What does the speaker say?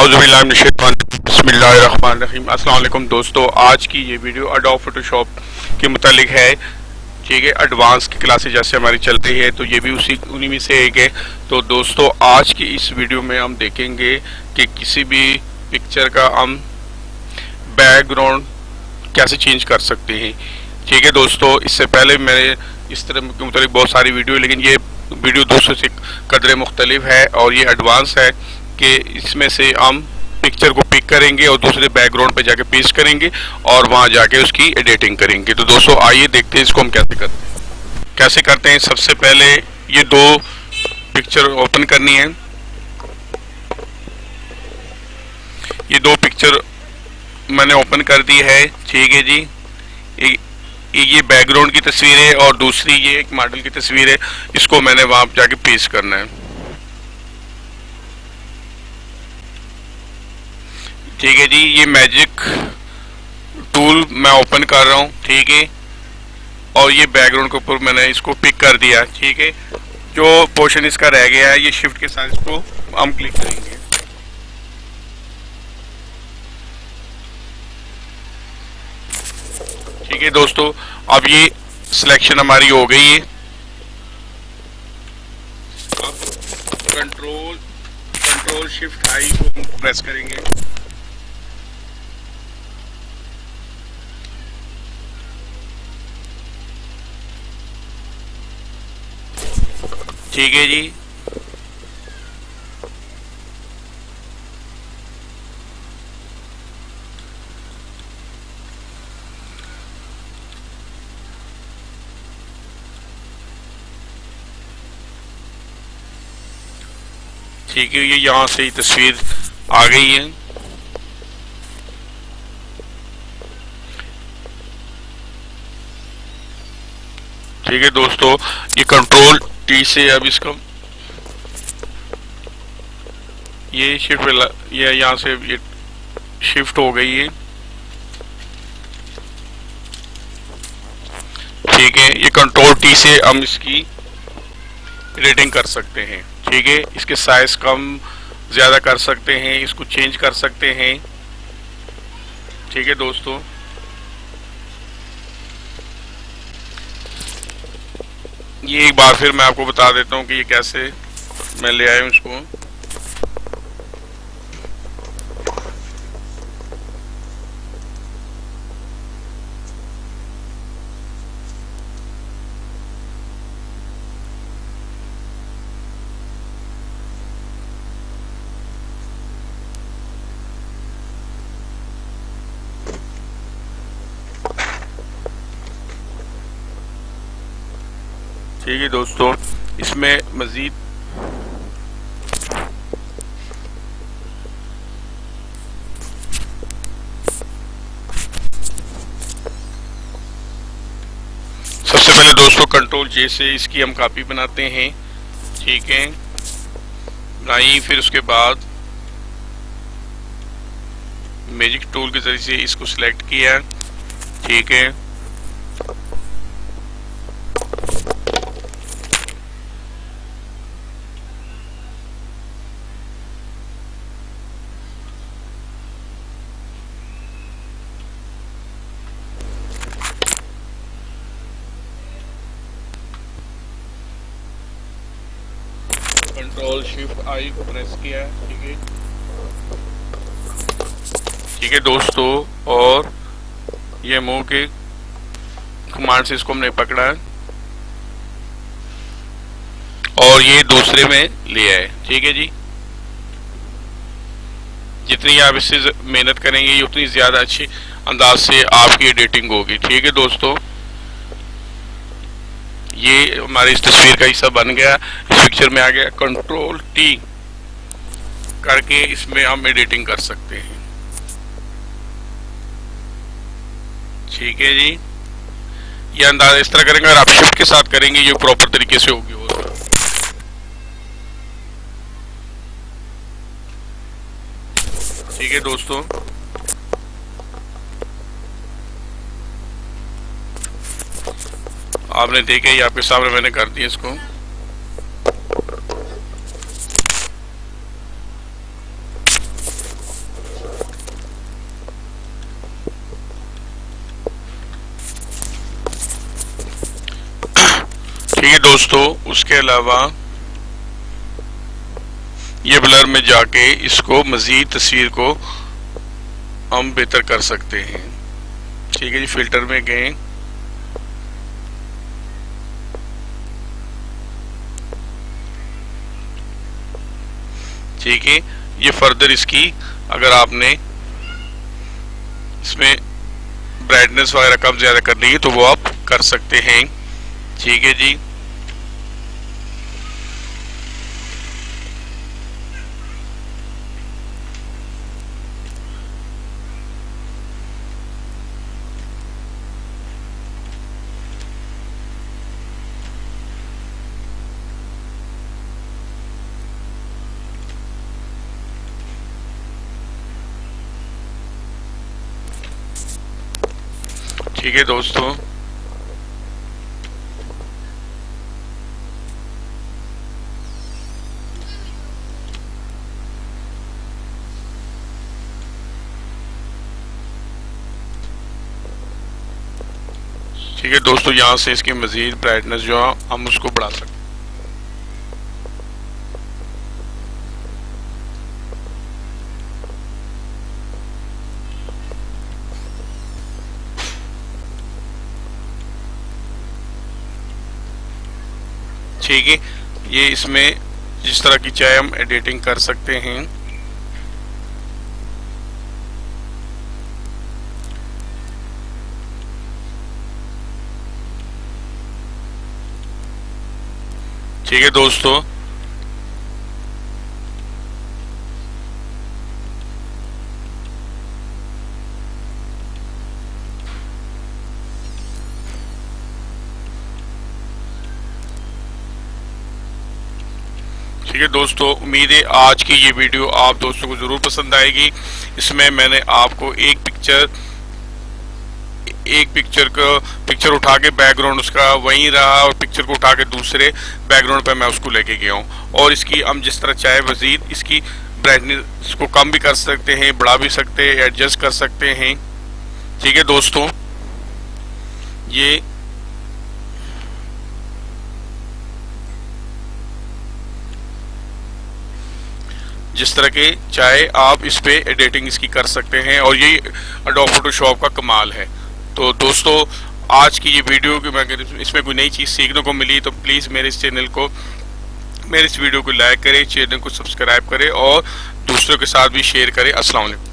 बिस्मिल्लाहिर्रहमानिर्रहीम। अस्सलाम वालेकुम दोस्तों, आज की ये वीडियो एडोब फोटोशॉप के मुतालिक है। ठीक है, एडवांस की क्लासेस जैसे हमारी चल रही है तो ये भी उन्हीं में से एक है। तो दोस्तों आज की इस वीडियो में हम देखेंगे कि किसी भी पिक्चर का हम बैकग्राउंड कैसे चेंज कर सकते हैं। ठीक है दोस्तों, इससे पहले मैंने इस तरह के मुतालिक बहुत सारी वीडियो, लेकिन ये वीडियो दूसरे से कदरे मुख्तलिफ है और ये एडवांस है कि इसमें से हम पिक्चर को पिक करेंगे और दूसरे बैकग्राउंड पे जाके पेस्ट करेंगे और वहां जाके उसकी एडिटिंग करेंगे। तो दोस्तों आइए देखते हैं इसको हम कैसे करते हैं। सबसे पहले ये दो पिक्चर ओपन करनी है। ये दो पिक्चर मैंने ओपन कर दी है। ठीक है जी, ये बैकग्राउंड की तस्वीर है और दूसरी ये एक मॉडल की तस्वीर है। इसको मैंने वहां जाके पेस्ट करना है। ठीक है जी, ये मैजिक टूल मैं ओपन कर रहा हूँ। ठीक है, और ये बैकग्राउंड के ऊपर मैंने इसको पिक कर दिया। ठीक है, जो पोर्शन इसका रह गया है ये शिफ्ट के साथ इसको हम क्लिक करेंगे। ठीक है दोस्तों, अब ये सिलेक्शन हमारी हो गई है। अब कंट्रोल शिफ्ट आई को हम प्रेस करेंगे। ठीक है जी, ठीक है, ये यहाँ से ही तस्वीर आ गई है। ठीक है दोस्तों, ये कंट्रोल टी से अब इसका ये शिफ्ट ये यहाँ से ये शिफ्ट हो गई है। ठीक है, ये कंट्रोल टी से हम इसकी एडिटिंग कर सकते हैं। ठीक है, इसके साइज कम ज़्यादा कर सकते हैं, इसको चेंज कर सकते हैं। ठीक है दोस्तों, ये एक बार फिर मैं आपको बता देता हूँ कि ये कैसे मैं ले आया हूँ इसको। ठीक है दोस्तों, इसमें मजीद सबसे पहले दोस्तों कंट्रोल जे से इसकी हम कॉपी बनाते हैं। ठीक है, बनाई, फिर उसके बाद मैजिक टूल के जरिए से इसको सिलेक्ट किया। ठीक है, कंट्रोल शिफ्ट आई को प्रेस किया। ठीक है, ठीक है दोस्तों, और ये मुंह के कमांड से इसको हमने पकड़ा है और ये दूसरे में लिया है। ठीक है जी, जितनी आप इससे मेहनत करेंगे उतनी ज्यादा अच्छी अंदाज से आपकी एडिटिंग होगी। ठीक है दोस्तों, ये हमारी इस तस्वीर का हिस्सा बन गया, इस पिक्चर में आ गया। कंट्रोल टी करके इसमें हम एडिटिंग कर सकते हैं। ठीक है जी, ये अंदाजा इस तरह करेंगे, अगर आप शिफ्ट के साथ करेंगे ये प्रॉपर तरीके से होगी। ठीक है दोस्तों, आपने देखा ही, आपके सामने मैंने कर दिया इसको। दोस्तों उसके अलावा ये ब्लर में जाके इसको मजीद तस्वीर को हम बेहतर कर सकते हैं। ठीक है जी, फिल्टर में गए, ठीक है। ये फर्दर इसकी अगर आपने इसमें ब्राइटनेस वगैरह कम ज़्यादा करनी है तो वो आप कर सकते हैं। ठीक है जी। ठीक है दोस्तों, ठीक है दोस्तों, यहाँ से इसकी मजीद ब्राइटनेस जो है हम उसको बढ़ा सकते हैं। ठीक है, ये इसमें जिस तरह की चाहे हम एडिटिंग कर सकते हैं। ठीक है दोस्तों, ठीक है दोस्तों, उम्मीद है आज की ये वीडियो आप दोस्तों को ज़रूर पसंद आएगी। इसमें मैंने आपको एक पिक्चर उठा के बैकग्राउंड उसका वहीं रहा और पिक्चर को उठा के दूसरे बैकग्राउंड पे मैं उसको लेके गया हूँ। और इसकी हम जिस तरह चाहे मज़ीद इसकी ब्राइटनेस को कम भी कर सकते हैं, बढ़ा भी सकते हैं, एडजस्ट कर सकते हैं। ठीक है दोस्तों, ये जिस तरह के चाहे आप इस पे एडिटिंग इसकी कर सकते हैं और ये एडोब फोटोशॉप का कमाल है। तो दोस्तों आज की ये वीडियो की मैं इसमें कोई नई चीज़ सीखने को मिली तो प्लीज़ मेरे इस वीडियो को लाइक करें, चैनल को सब्सक्राइब करें और दूसरों के साथ भी शेयर करें। अस्सलाम वालेकुम।